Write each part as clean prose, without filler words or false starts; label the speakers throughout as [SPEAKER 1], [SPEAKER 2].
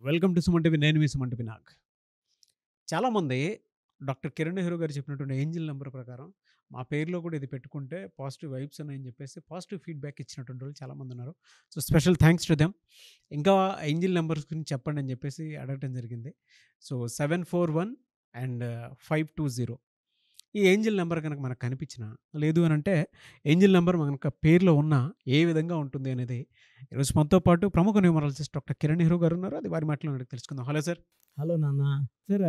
[SPEAKER 1] Welcome to Suman TV. నేను మీ Suman TV Nag. చాలామంది doctor Kiran Nehru గారు చెప్పినటువంటి ఏంజిల్ నెంబర్ ప్రకారం మా పేరులో కూడా ఇది పెట్టుకుంటే పాజిటివ్ వైబ్స్ ఉన్నాయని చెప్పేసి పాజిటివ్ ఫీడ్బ్యాక్ ఇచ్చినటువంటి వాళ్ళు చాలామంది ఉన్నారు. So special thanks to them. ఇంకా ఏంజిల్ నెంబర్స్ గురించి చెప్పండి అని చెప్పేసి అడగటం జరిగింది. సో 741 అండ్ 520 ఈ ఏంజిల్ నెంబర్ కనుక మనకు కనిపించినా లేదు అని అంటే ఏంజిల్ నెంబర్ మనకు పేరులో ఉన్న ఏ విధంగా ఉంటుంది అనేది ఈరోజు మనతో పాటు ప్రముఖ న్యూమరాలజిస్ట్ డాక్టర్ కిరణ్ నెహ్రూ గారు ఉన్నారు. అది వారి మాటలో మనకు తెలుసుకుందాం. Hello sir.
[SPEAKER 2] హలో నాన్న.
[SPEAKER 1] సార్,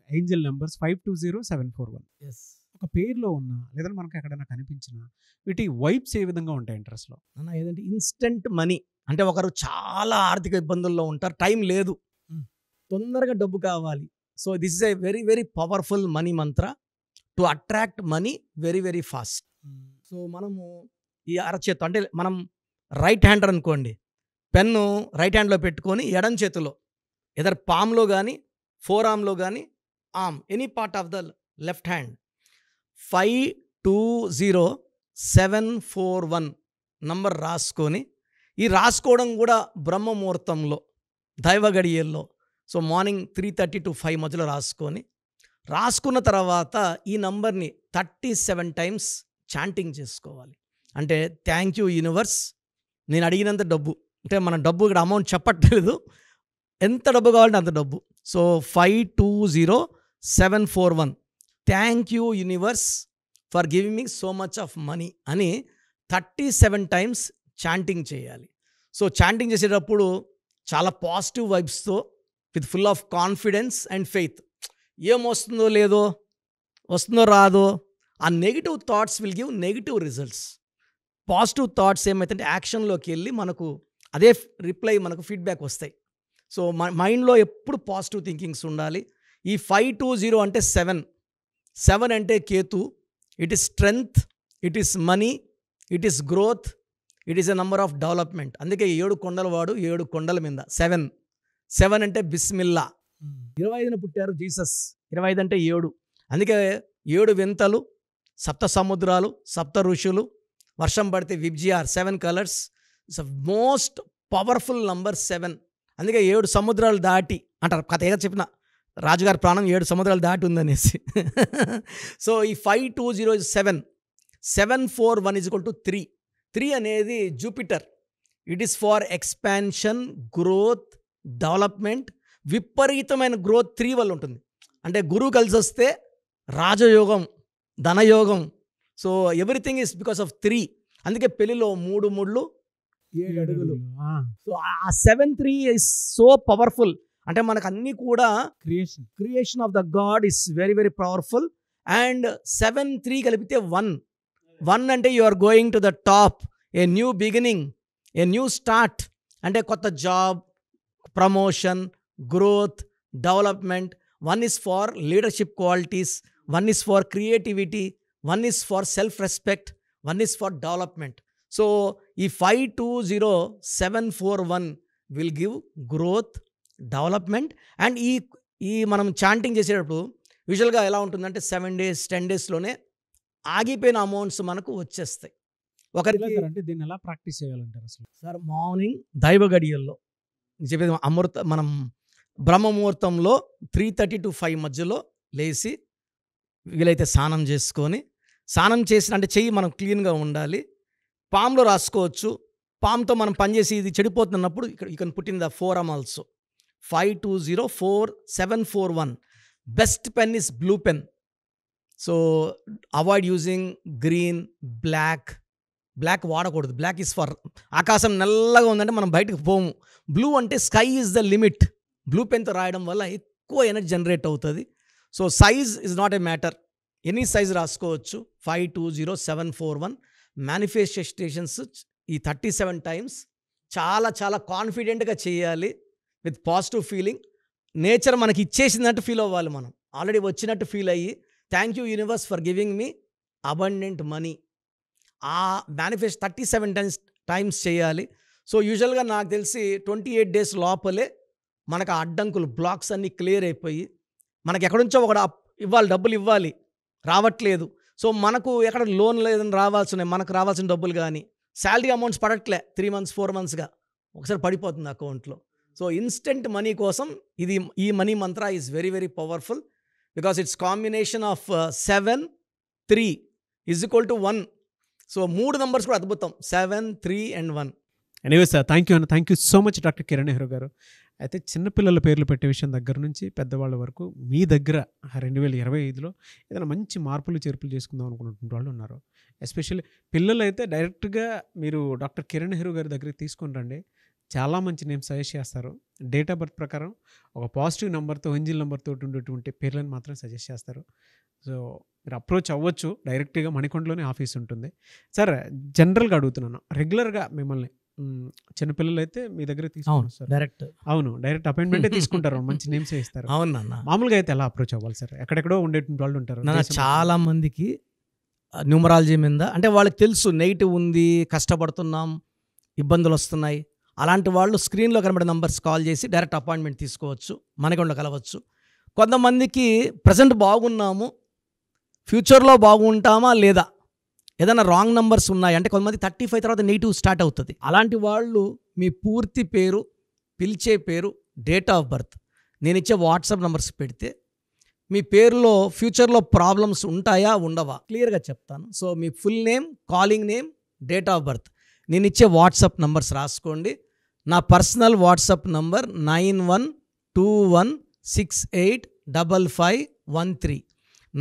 [SPEAKER 1] ఏంజిల్ నెంబర్స్ 520, 741
[SPEAKER 2] ఎస్
[SPEAKER 1] ఒక పేరులో ఉన్న లేదా మనకు ఎక్కడైనా కనిపించిన వీటి వైబ్స్ ఏ విధంగా ఉంటాయి ఇంట్రెస్ట్లో?
[SPEAKER 2] నాన్న, ఏదంటే ఇన్స్టెంట్ మనీ. అంటే ఒకరు చాలా ఆర్థిక ఇబ్బందుల్లో ఉంటారు, టైం లేదు, తొందరగా డబ్బు కావాలి. So this is a very very powerful money mantra to attract money very very fast. So మనము ఈ అరచేత్తో, అంటే మనం రైట్ హ్యాండర్ అనుకోండి, పెన్ను రైట్ హ్యాండ్లో పెట్టుకొని ఎడం చేతిలో ఎదర్ పామ్లో కానీ ఫోర్ ఆర్మ్లో కానీ arm any part of the left hand 520741 number రాసుకొని, ఈ రాసుకోవడం కూడా బ్రహ్మ ముహూర్తంలో దైవ గడియల్లో, సో మార్నింగ్ 3:30 to 5 మధ్యలో రాసుకున్న తర్వాత ఈ నంబర్ని 37 టైమ్స్ చాంటింగ్ చేసుకోవాలి. అంటే థ్యాంక్ యూ యూనివర్స్, నేను అడిగినంత డబ్బు, అంటే మన డబ్బు ఇక్కడ అమౌంట్ చెప్పట్లేదు, ఎంత డబ్బు కావాలంటే అంత డబ్బు. So 520741 thank you universe for giving me so much of money అని 37 టైమ్స్ చాంటింగ్ చేయాలి. సో చాంటింగ్ చేసేటప్పుడు చాలా పాజిటివ్ వైబ్స్తో with full of confidence and faith. ఏమొస్తుందో లేదో, వస్తుందో రాదో, ఆ negative thoughts will give negative results. Positive thoughts ఏమైతే యాక్షన్లోకి వెళ్ళి మనకు అదే రిప్లై, మనకు ఫీడ్బ్యాక్ వస్తాయి. సో మైండ్లో ఎప్పుడు పాజిటివ్ థింకింగ్స్ ఉండాలి. ఈ 520 అంటే 7 అంటే Ketu, it is strength, it is money, it is growth, it is a number of development. అందుకే 7 కొండల వాడు 7 కొండల మీద 7 అంటే బిస్మిల్లా. 25న పుట్టారు జీసస్, 25 అంటే 7. అందుకే 7 వింతలు, సప్త సముద్రాలు, సప్త ఋషులు, వర్షం పడితే VIBGYOR, 7 colours. It's most powerful number 7. అందుకే 7 సముద్రాలు దాటి అంటారు, కథగా చెప్పిన రాజుగారి ప్రాణం 7 సముద్రాలు దాటి ఉందనేసి. సో ఈ 520 is 7, 741 is equal to 3. 3 అనేది Jupiter. It is for expansion, growth, development. విపరీతమైన గ్రోత్ 3 వల్ల ఉంటుంది. అంటే గురువు కలిసి వస్తే రాజయోగం, ధనయోగం. So everything is because of 3. అందుకే పెళ్లిలో 3 ముళ్ళు 7 అడుగులు. సో ఆ 7-3 ఇస్ సో పవర్ఫుల్. అంటే మనకు అన్నీ కూడా creation of the God is very very powerful. And 7-3 కలిపితే 1 అంటే you are going to the top, a new beginning, a new start. అంటే కొత్త job, promotion, growth, development. 1 is for leadership qualities, 1 is for creativity, 1 is for self-respect, 1 is for development. So ఈ 520741 will give growth, development. And ఈ మనం chanting చేసేటప్పుడు యూజువల్గా ఎలా ఉంటుందంటే 7 days 10 daysలోనే ఆగిపోయిన అమౌంట్స్ మనకు వచ్చేస్తాయి. ఒకరికి
[SPEAKER 1] అంటే దీన్ని ఎలా ప్రాక్టీస్ చేయాలంటారు అసలు?
[SPEAKER 2] సార్, మార్నింగ్ దైవ గడియల్లో చెప్పేది మనం బ్రహ్మ ముహూర్తంలో 3:30 to 5 మధ్యలో లేచి వీలైతే స్నానం చేసుకొని, స్నానం చేసిన అంటే చెయ్యి మనం క్లీన్గా ఉండాలి. పామ్లో రాసుకోవచ్చు. పామ్తో మనం పనిచేసి ఇది చెడిపోతున్నప్పుడు ఇక్కడ you can put in the forearm also. 520741. Best pen is blue pen. So avoid using green, black వాడకూడదు. బ్లాక్ ఈజ్ ఫర్ ఆకాశం నల్లగా ఉందంటే మనం బయటకు పోము. బ్లూ అంటే sky is the limit. Blue పెన్తో రాయడం వల్ల ఎక్కువ ఎనర్జీ జనరేట్ అవుతుంది. So size is not a matter, any size రాసుకోవచ్చు. 520741 మేనిఫెస్టేషన్స్ ఈ 37 టైమ్స్ చాలా చాలా కాన్ఫిడెంట్గా చేయాలి, విత్ పాజిటివ్ ఫీలింగ్. నేచర్ మనకి ఇచ్చేసిందంటూ ఫీల్ అవ్వాలి, మనం ఆల్రెడీ వచ్చినట్టు ఫీల్ అయ్యి thank you universe for giving me abundant money. ఆ మేనిఫెస్ట్ 37 టైమ్స్ చేయాలి. సో యూజువల్గా నాకు తెలిసి 28 days లోపలే మనకు ఆ అడ్డంకులు, బ్లాక్స్ అన్నీ క్లియర్ అయిపోయి మనకి ఎక్కడి నుంచో ఇవ్వాలి, డబ్బులు ఇవ్వాలి, రావట్లేదు. సో మనకు ఎక్కడ లోన్ లేదని రావాల్సిన, మనకు రావాల్సిన డబ్బులు కానీ శాలరీ అమౌంట్స్ పడట్లే 3 months 4 monthsగా ఒకసారి పడిపోతుంది అకౌంట్లో. సో సో ఇన్స్టెంట్ మనీ కోసం ఈ money mantra is very very powerful because it's combination of 7 3 is equal to 1. So 3 numbers కూడా అద్భుతం, 7 3 and 1.
[SPEAKER 1] Anyway sir, thank you అన్న, thank you so much doctor Kiran Nehru garu. అయితే చిన్నపిల్లల పేర్లు పెట్టే విషయం దగ్గర నుంచి పెద్దవాళ్ళ వరకు మీ దగ్గర 2025లో ఏదైనా మంచి మార్పులు చేర్పులు చేసుకుందాం అనుకున్నటువంటి వాళ్ళు ఉన్నారు. ఎస్పెషల్లీ పిల్లలు అయితే డైరెక్ట్గా మీరు డాక్టర్ కిరణ్ నెహ్రూ గారి దగ్గరికి తీసుకొని రండి, చాలా మంచి నేమ్స్ సజెస్ట్ చేస్తారు. డేట్ ఆఫ్ బర్త్ ప్రకారం ఒక పాజిటివ్ నెంబర్తో, ఏంజిల్ నెంబర్తో ఉండేటువంటి పేర్లను మాత్రం సజెస్ట్ చేస్తారు. సో మీరు అప్రోచ్ అవ్వచ్చు, డైరెక్ట్గా మణికొండలోనే ఆఫీస్ ఉంటుంది. సార్ జనరల్గా అడుగుతున్నాను, రెగ్యులర్గా మిమ్మల్ని చిన్నపిల్లలు అయితే మీ దగ్గర తీసుకుంటారు సార్?
[SPEAKER 2] డైరెక్ట్
[SPEAKER 1] డైరెక్ట్ అపాయింట్మెంటే తీసుకుంటారు, మంచి నేమ్స్ ఇస్తారు.
[SPEAKER 2] అవునన్నా.
[SPEAKER 1] మామూలుగా అయితే ఎలా అప్రోచ్ అవ్వాలి సార్? ఎక్కడెక్కడో ఉండేటువంటి వాళ్ళు ఉంటారు.
[SPEAKER 2] చాలా మందికి న్యూమరాలజీ మీద అంటే వాళ్ళకి తెలుసు నెగిటివ్ ఉంది, కష్టపడుతున్నాం, ఇబ్బందులు వస్తున్నాయి. అలాంటి వాళ్ళు స్క్రీన్లో కనబడే నంబర్స్ కాల్ చేసి డైరెక్ట్ అపాయింట్మెంట్ తీసుకోవచ్చు, మనకుండా కలవచ్చు. కొంతమందికి ప్రజెంట్ బాగున్నాము, ఫ్యూచర్లో బాగుంటామా లేదా, ఏదైనా రాంగ్ నంబర్స్ ఉన్నాయి అంటే కొంతమంది 35 తర్వాత నెగిటివ్ స్టార్ట్ అవుతుంది. అలాంటి వాళ్ళు మీ పూర్తి పేరు, పిలిచే పేరు, డేట్ ఆఫ్ బర్త్, నేను ఇచ్చే వాట్సాప్ నంబర్స్ పెడితే మీ పేరులో ఫ్యూచర్లో ప్రాబ్లమ్స్ ఉంటాయా ఉండవా క్లియర్గా చెప్తాను. So me full name, calling name, date of birth, నేను ఇచ్చే వాట్సాప్ నంబర్స్ రాసుకోండి. నా personal WhatsApp number 9121685513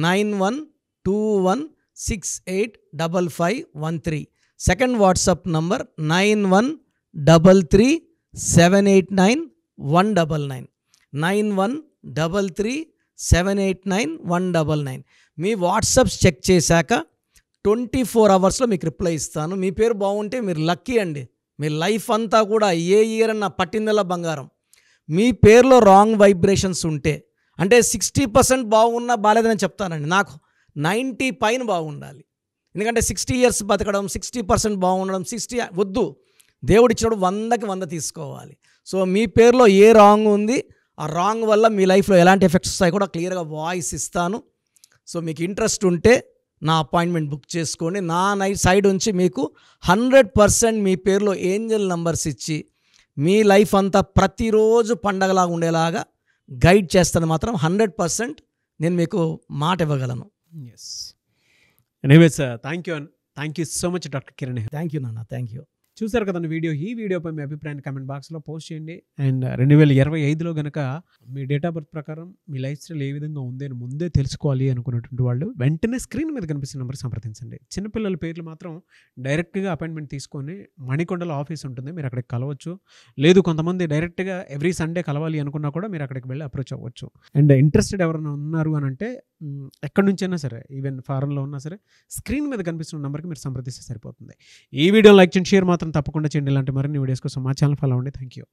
[SPEAKER 2] 9121685513. Second WhatsApp number 9133789199 9133789199. మీ వాట్సాప్స్ చెక్ చేశాక 24 అవర్స్లో మీకు రిప్లై ఇస్తాను. మీ పేరు బాగుంటే మీరు లక్కీ అండి, మీ లైఫ్ అంతా కూడా ఏ ఇయర్ అన్న పట్టిందల్లా బంగారం. మీ పేరులో రాంగ్ వైబ్రేషన్స్ ఉంటే అంటే 60% బాగున్నా బాలేదని చెప్తానండి, నాకు 90 పైన బాగుండాలి. ఎందుకంటే 60 years బతకడం, 60% బాగుండడం, 60 వద్దు. దేవుడు ఇచ్చినప్పుడు 100కి 100 తీసుకోవాలి. సో మీ పేరులో ఏ రాంగ్ ఉంది, ఆ రాంగ్ వల్ల మీ లైఫ్లో ఎలాంటి ఎఫెక్ట్స్ వస్తాయి కూడా క్లియర్గా వాయిస్ ఇస్తాను. సో మీకు ఇంట్రెస్ట్ ఉంటే నా అపాయింట్మెంట్ బుక్ చేసుకోండి. నా సైడ్ నుంచి మీకు 100% మీ పేరులో ఏంజల్ నంబర్స్ ఇచ్చి మీ లైఫ్ అంతా ప్రతిరోజు పండగలాగా ఉండేలాగా గైడ్ చేస్తాను. మాత్రం 100% నేను మీకు మాట ఇవ్వగలను.
[SPEAKER 1] Yes, anyways thank you so much doctor Kiran.
[SPEAKER 2] Thank you నాన్న, థ్యాంక్ యూ.
[SPEAKER 1] చూసారు కదండి వీడియో. ఈ వీడియోపై మీ అభిప్రాయాన్ని కామెంట్ బాక్స్లో పోస్ట్ చేయండి. అండ్ 2025లో కనుక మీ డేట్ ఆఫ్ బర్త్ ప్రకారం మీ లైఫ్ స్టైల్ ఏ విధంగా ఉంది అని ముందే తెలుసుకోవాలి అనుకున్నటువంటి వాళ్ళు వెంటనే స్క్రీన్ మీద కనిపిస్తున్న నెంబర్ సంప్రదించండి. చిన్నపిల్లల పేర్లు మాత్రం డైరెక్ట్గా అపాయింట్మెంట్ తీసుకొని మణికొండలో ఆఫీస్ ఉంటుంది, మీరు అక్కడికి కలవచ్చు. లేదు కొంతమంది డైరెక్ట్గా ఎవ్రీ సండే కలవాలి అనుకున్నా కూడా మీరు అక్కడికి వెళ్ళి అప్రోచ్ అవ్వచ్చు. అండ్ ఇంట్రెస్టెడ్ ఎవరైనా ఉన్నారు అని అంటే ఎక్కడి నుంచైనా సరే, ఈవెన్ ఫారెన్లో ఉన్నా సరే, స్క్రీన్ మీద కనిపిస్తున్న నెంబర్కి మీరు సంప్రదిస్తే సరిపోతుంది. ఈ వీడియో లైక్ చేయండి, షేర్ మాత్రం తప్పకుండా చేయండి. ఇలాంటి మరిన్ని వీడియోస్ కోసం మా ఛానల్ ఫాలో అవ్వండి. Thank you.